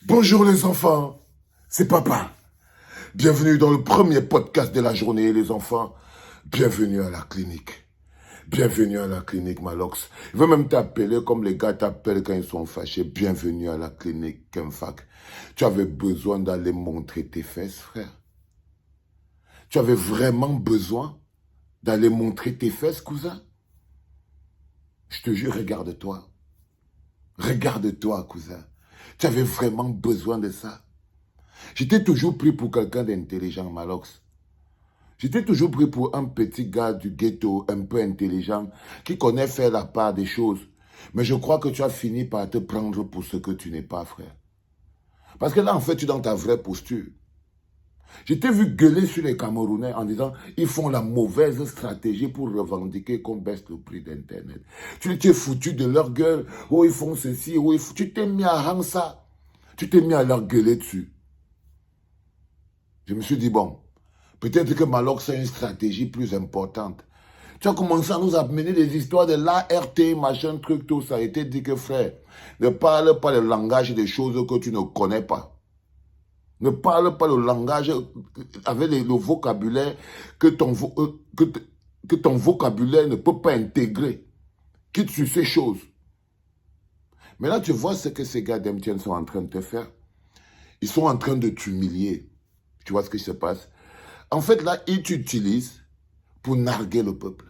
Bonjour les enfants, c'est papa. Bienvenue dans le premier podcast de la journée les enfants. Bienvenue à la clinique. Bienvenue à la clinique Malox. Je veux même t'appeler comme les gars t'appellent quand ils sont fâchés. Bienvenue à la clinique Kemfak. Tu avais besoin d'aller montrer tes fesses, frère. Tu avais vraiment besoin d'aller montrer tes fesses, cousin. Je te jure, regarde-toi. Regarde-toi, cousin. Tu avais vraiment besoin de ça. J'étais toujours pris pour quelqu'un d'intelligent, Malox. J'étais toujours pris pour un petit gars du ghetto, un peu intelligent, qui connaît faire la part des choses. Mais je crois que tu as fini par te prendre pour ce que tu n'es pas, frère. Parce que là, en fait, tu es dans ta vraie posture. Je t'ai vu gueuler sur les Camerounais en disant ils font la mauvaise stratégie pour revendiquer qu'on baisse le prix d'Internet. Tu t'es foutu de leur gueule. Oh, ils font ceci. Oh, tu t'es mis à rendre ça. Tu t'es mis à leur gueuler dessus. Je me suis dit, bon, peut-être que Malox a une stratégie plus importante. Tu as commencé à nous amener des histoires de l'ART, machin, truc, tout ça. Et t'es dit que, frère, ne parle pas le langage des choses que tu ne connais pas. Ne parle pas le langage avec le vocabulaire que ton vocabulaire ne peut pas intégrer. Quitte sur ces choses. Mais là, tu vois ce que ces gars d'MTN sont en train de te faire. Ils sont en train de t'humilier. Tu vois ce qui se passe? En fait, là, ils t'utilisent pour narguer le peuple.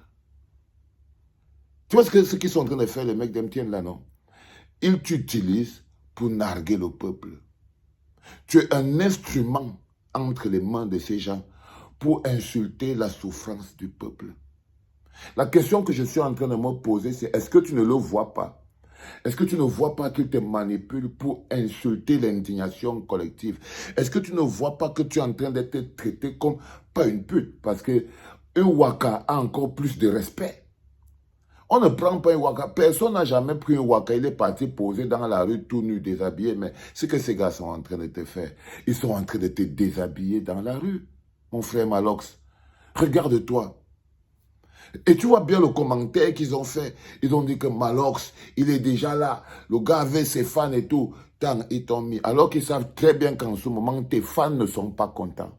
Tu vois ce qu'ils sont en train de faire, les mecs d'MTN, là, non? Ils t'utilisent pour narguer le peuple. Tu es un instrument entre les mains de ces gens pour insulter la souffrance du peuple. La question que je suis en train de me poser, c'est est-ce que tu ne le vois pas? Est-ce que tu ne vois pas qu'ils te manipulent pour insulter l'indignation collective? Est-ce que tu ne vois pas que tu es en train d'être traité comme, pas une pute, parce que un waka a encore plus de respect. On ne prend pas un waka. Personne n'a jamais pris un waka. Il est parti poser dans la rue tout nu, déshabillé. Mais ce que ces gars sont en train de te faire, ils sont en train de te déshabiller dans la rue. Mon frère Malox, regarde-toi. Et tu vois bien le commentaire qu'ils ont fait. Ils ont dit que Malox, il est déjà là. Le gars avait ses fans et tout. Tant ils t'ont mis. Alors qu'ils savent très bien qu'en ce moment, tes fans ne sont pas contents.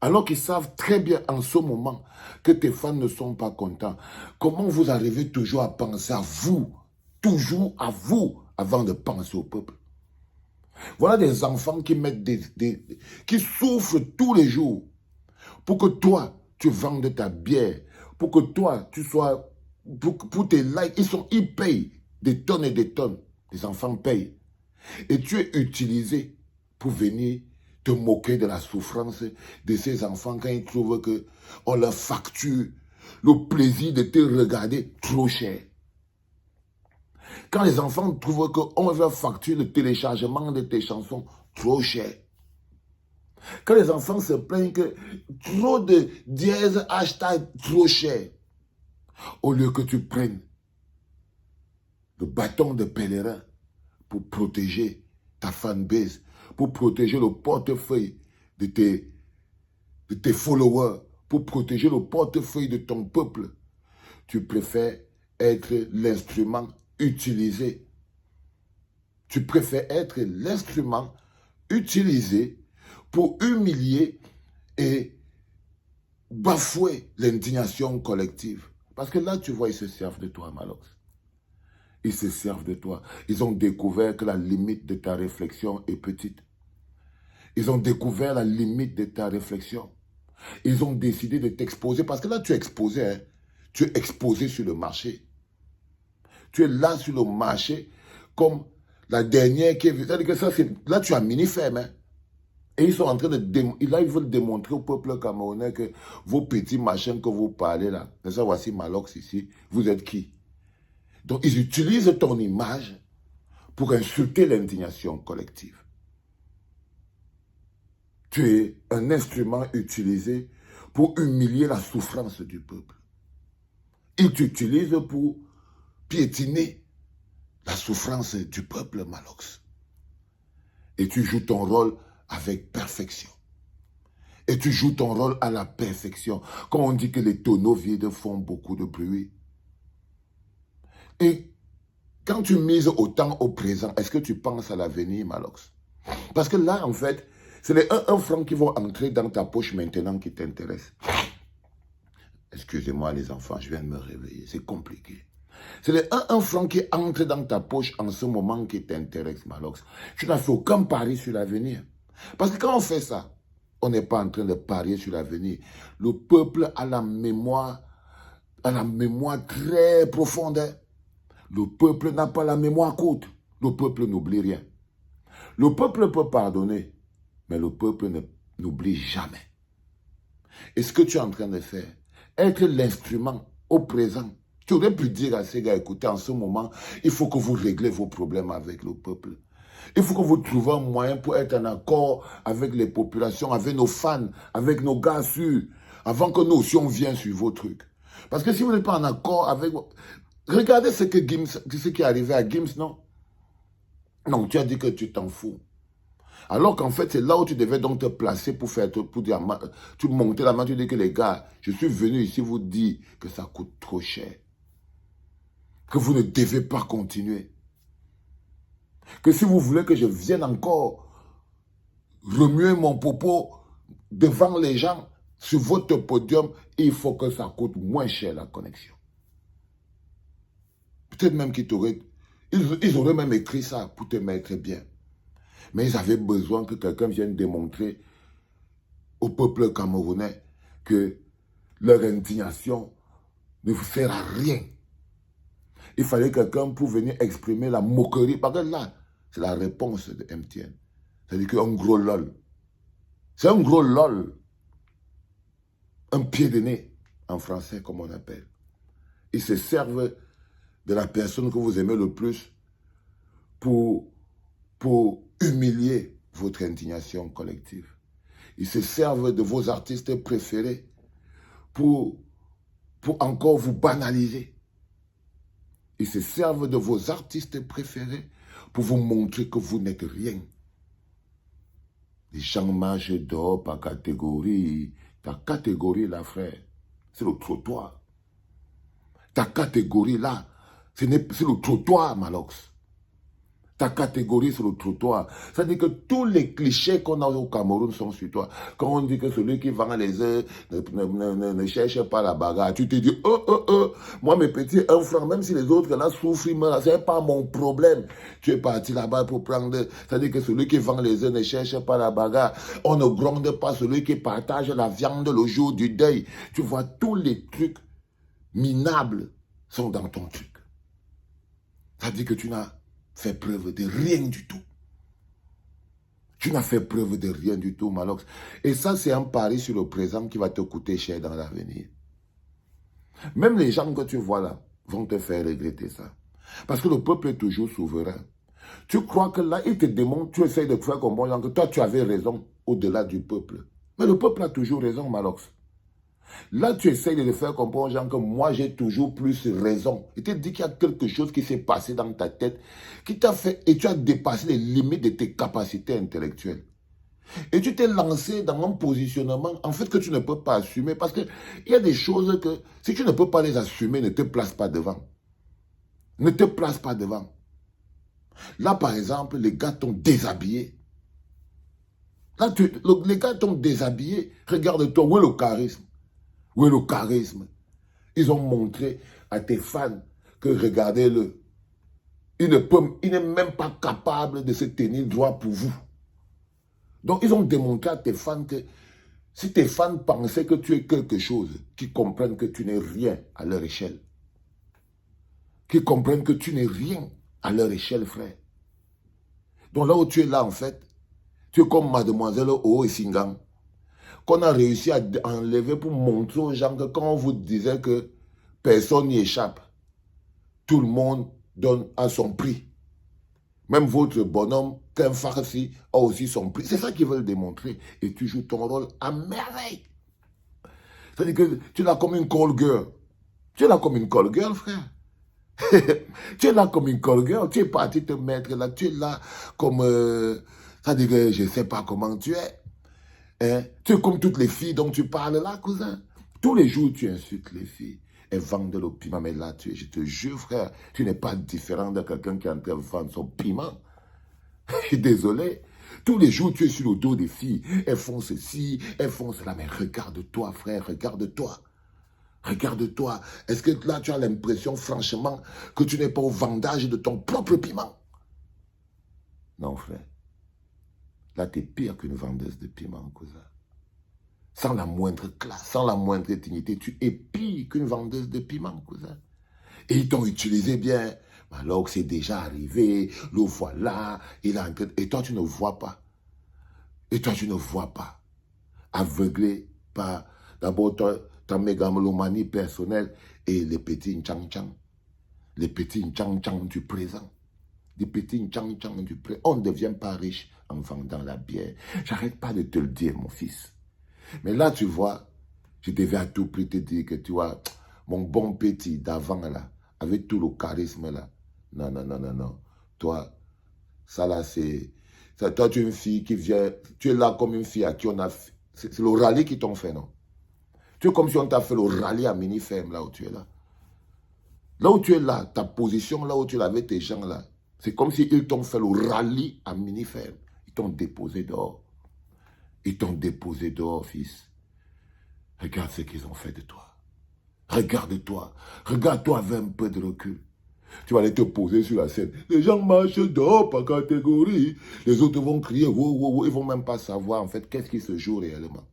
Alors qu'ils savent très bien en ce moment que tes fans ne sont pas contents. Comment vous arrivez toujours à penser à vous, toujours à vous, avant de penser au peuple? Voilà des enfants qui mettent qui souffrent tous les jours pour que toi, tu vendes ta bière, pour que toi, tu sois, pour tes likes, ils payent des tonnes et des tonnes. Les enfants payent. Et tu es utilisé pour venir te moquer de la souffrance de ces enfants quand ils trouvent qu'on leur facture le plaisir de te regarder trop cher. Quand les enfants trouvent qu'on leur facture le téléchargement de tes chansons trop cher. Quand les enfants se plaignent que trop de dièse hashtag trop cher. Au lieu que tu prennes le bâton de pèlerin pour protéger ta fanbase, pour protéger le portefeuille de tes followers, pour protéger le portefeuille de ton peuple, tu préfères être l'instrument utilisé. Tu préfères être l'instrument utilisé pour humilier et bafouer l'indignation collective. Parce que là, tu vois, ils se servent de toi, Malox. Ils se servent de toi. Ils ont découvert que la limite de ta réflexion est petite. Ils ont découvert la limite de ta réflexion. Ils ont décidé de t'exposer. Parce que là, tu es exposé. Hein? Tu es exposé sur le marché. Tu es là sur le marché comme la dernière qui est venue. C'est-à-dire que ça, là, tu as mini-ferme. Hein? Et ils sont en train de... Là, ils veulent démontrer au peuple camerounais que vos petits machins que vous parlez là, ça, voici Malox ici, vous êtes qui? Donc, ils utilisent ton image pour insulter l'indignation collective. Tu es un instrument utilisé pour humilier la souffrance du peuple. Ils t'utilisent pour piétiner la souffrance du peuple, Malox. Et tu joues ton rôle avec perfection. Et tu joues ton rôle à la perfection. Quand on dit que les tonneaux vides font beaucoup de bruit. Et Quand tu mises autant au présent, est-ce que tu penses à l'avenir, Malox? Parce que là, en fait, c'est les 1 franc qui vont entrer dans ta poche maintenant qui t'intéressent. Excusez-moi les enfants, je viens de me réveiller, c'est compliqué. C'est les 1 franc qui entrent dans ta poche en ce moment qui t'intéresse, Malox. Tu n'as fait aucun pari sur l'avenir. Parce que quand on fait ça, on n'est pas en train de parier sur l'avenir. Le peuple a la mémoire très profonde. Le peuple n'a pas la mémoire courte. Le peuple n'oublie rien. Le peuple peut pardonner, mais le peuple n'oublie jamais. Et ce que tu es en train de faire, être l'instrument au présent, tu aurais pu dire à ces gars, écoutez, en ce moment, il faut que vous réglez vos problèmes avec le peuple. Il faut que vous trouviez un moyen pour être en accord avec les populations, avec nos fans, avec nos gars sûrs, avant que nous aussi on vienne sur vos trucs. Parce que si vous n'êtes pas en accord avec... Regardez ce qui est arrivé à Gims, non? Non, tu as dit que tu t'en fous. Alors qu'en fait, c'est là où tu devais donc te placer pour dire, tu montais la main, tu dis que les gars, je suis venu ici vous dire que ça coûte trop cher. Que vous ne devez pas continuer. Que si vous voulez que je vienne encore remuer mon popo devant les gens sur votre podium, il faut que ça coûte moins cher la connexion. Peut-être même ils auraient même écrit ça pour te mettre bien. Mais ils avaient besoin que quelqu'un vienne démontrer au peuple camerounais que leur indignation ne sert à rien. Il fallait quelqu'un pour venir exprimer la moquerie. Parce que là, c'est la réponse de MTN. C'est-à-dire qu'un gros lol. C'est un gros lol. Un pied de nez, en français, comme on appelle. Ils se servent de la personne que vous aimez le plus pour humilier votre indignation collective. Ils se servent de vos artistes préférés pour encore vous banaliser. Ils se servent de vos artistes préférés pour vous montrer que vous n'êtes rien. Les gens marchent dehors par catégorie. Ta catégorie là, frère, c'est le trottoir. Ta catégorie là, c'est le trottoir, Malox. Ta catégorie sur le trottoir. C'est-à-dire que tous les clichés qu'on a au Cameroun sont sur toi. Quand on dit que celui qui vend les œufs ne cherche pas la bagarre, tu te dis, moi mes petits 1 franc, même si les autres là souffrent, ce n'est pas mon problème. Tu es parti là-bas pour prendre... C'est-à-dire que celui qui vend les œufs ne cherche pas la bagarre. On ne gronde pas celui qui partage la viande le jour du deuil. Tu vois, tous les trucs minables sont dans ton truc. C'est-à-dire que tu n'as fait preuve de rien du tout. Tu n'as fait preuve de rien du tout, Malox. Et ça, c'est un pari sur le présent qui va te coûter cher dans l'avenir. Même les gens que tu vois là vont te faire regretter ça. Parce que le peuple est toujours souverain. Tu crois que là, il te démontre, tu essaies de faire comprendre que toi, tu avais raison au-delà du peuple. Mais le peuple a toujours raison, Malox. Là, tu essayes de le faire comprendre aux gens que moi, j'ai toujours plus raison. Il te dit qu'il y a quelque chose qui s'est passé dans ta tête qui t'a fait, et tu as dépassé les limites de tes capacités intellectuelles. Et tu t'es lancé dans un positionnement, en fait, que tu ne peux pas assumer parce qu'il y a des choses que, si tu ne peux pas les assumer, ne te place pas devant. Ne te place pas devant. Là, par exemple, les gars t'ont déshabillé. Là, les gars t'ont déshabillé. Regarde-toi, où est le charisme? Où est le charisme? Ils ont montré à tes fans que, regardez-le, il n'est même pas capable de se tenir droit pour vous. Donc, ils ont démontré à tes fans que si tes fans pensaient que tu es quelque chose, qu'ils comprennent que tu n'es rien à leur échelle. Qu'ils comprennent que tu n'es rien à leur échelle, frère. Donc, là où tu es là, en fait, tu es comme mademoiselle O et Singang, qu'on a réussi à enlever pour montrer aux gens que quand on vous disait que personne n'y échappe, tout le monde donne à son prix. Même votre bonhomme, qu'un farci, a aussi son prix. C'est ça qu'ils veulent démontrer. Et tu joues ton rôle à merveille. C'est-à-dire que tu es là comme une call girl. Tu es là comme une call girl, frère. Tu es là comme une call girl. Tu es parti te mettre là. Tu es là comme... c'est-à-dire que je ne sais pas comment tu es. Hein? Tu es comme toutes les filles dont tu parles là, cousin. Tous les jours, tu insultes les filles. et vendent le piment. Mais là, je te jure, frère, tu n'es pas différent de quelqu'un qui est en train de vendre son piment. Je suis désolé. Tous les jours, tu es sur le dos des filles. Elles font ceci, elles font cela. Mais regarde-toi, frère, regarde-toi. Regarde-toi. Est-ce que là, tu as l'impression, franchement, que tu n'es pas au vendage de ton propre piment? Non, frère. Là, tu es pire qu'une vendeuse de piment, cousin. Sans la moindre classe, sans la moindre dignité, tu es pire qu'une vendeuse de piment, cousin. Et ils t'ont utilisé bien. Alors que c'est déjà arrivé, le voilà, il a... Et toi, tu ne vois pas. Et toi, tu ne vois pas. Aveuglé par d'abord ta mégalomanie personnelle et les petits tchang-tchang. Les petits tchang-tchang du présent. Les petits tchang-tchang du présent. On ne devient pas riche en vendant la bière. J'arrête pas de te le dire, mon fils. Mais là, tu vois, je devais à tout prix te dire que tu vois, mon bon petit d'avant là, avec tout le charisme là. Non, non, non, non, non. Toi, ça là, c'est... Toi, tu es une fille qui vient... Tu es là comme une fille à qui on a... C'est le rallye qui t'ont fait, non? Tu es comme si on t'a fait le rallye à mini-ferme, là où tu es là. Là où tu es là, ta position, là où tu es là avec tes gens là, c'est comme s'ils t'ont fait le rallye à mini-ferme. Ils t'ont déposé dehors. Ils t'ont déposé dehors, fils. Regarde ce qu'ils ont fait de toi. Regarde-toi. Regarde-toi avec un peu de recul. Tu vas aller te poser sur la scène. Les gens marchent dehors par catégorie. Les autres vont crier, wow, wow, wow. Ils ne vont même pas savoir en fait qu'est-ce qui se joue réellement.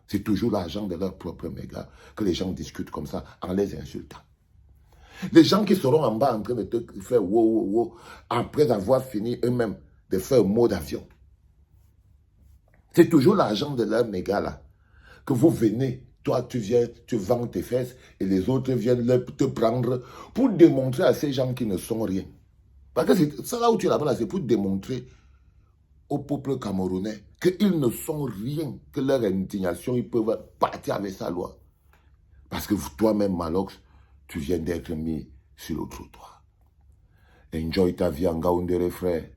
C'est toujours l'argent de leur propre méga que les gens discutent comme ça en les insultant. Les gens qui seront en bas en train de te faire wow, wow, wow, après avoir fini eux-mêmes de faire un mot d'avion. C'est toujours l'argent de leur méga là. Que vous venez, toi tu viens, tu vends tes fesses et les autres viennent te prendre pour démontrer à ces gens qui ne sont rien. Parce que c'est ça là où tu es là-bas, c'est pour démontrer au peuple camerounais qu'ils ne sont rien, que leur indignation, ils peuvent partir avec sa loi. Parce que toi-même, Malox, tu viens d'être mis sur le trottoir. Enjoy ta vie en Gaoundéré, frère.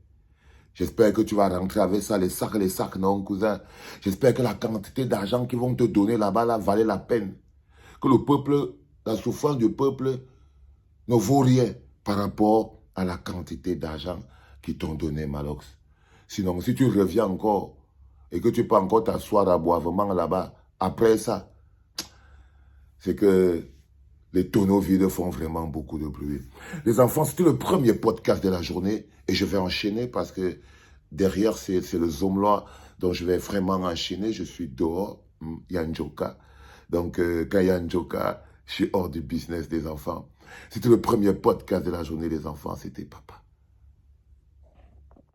J'espère que tu vas rentrer avec ça, les sacs, non, cousin. J'espère que la quantité d'argent qu'ils vont te donner là-bas, là, valait la peine. Que le peuple, la souffrance du peuple ne vaut rien par rapport à la quantité d'argent qu'ils t'ont donné, Malox. Sinon, si tu reviens encore et que tu peux encore t'asseoir à boivement là-bas, après ça, c'est que les tonneaux vides font vraiment beaucoup de bruit. Les enfants, c'était le premier podcast de la journée et je vais enchaîner parce que derrière, c'est le Zoom-là dont je vais vraiment enchaîner. Je suis dehors, il y a un joker. Donc, quand il y a un joker, je suis hors du business des enfants. C'était le premier podcast de la journée des enfants, c'était papa.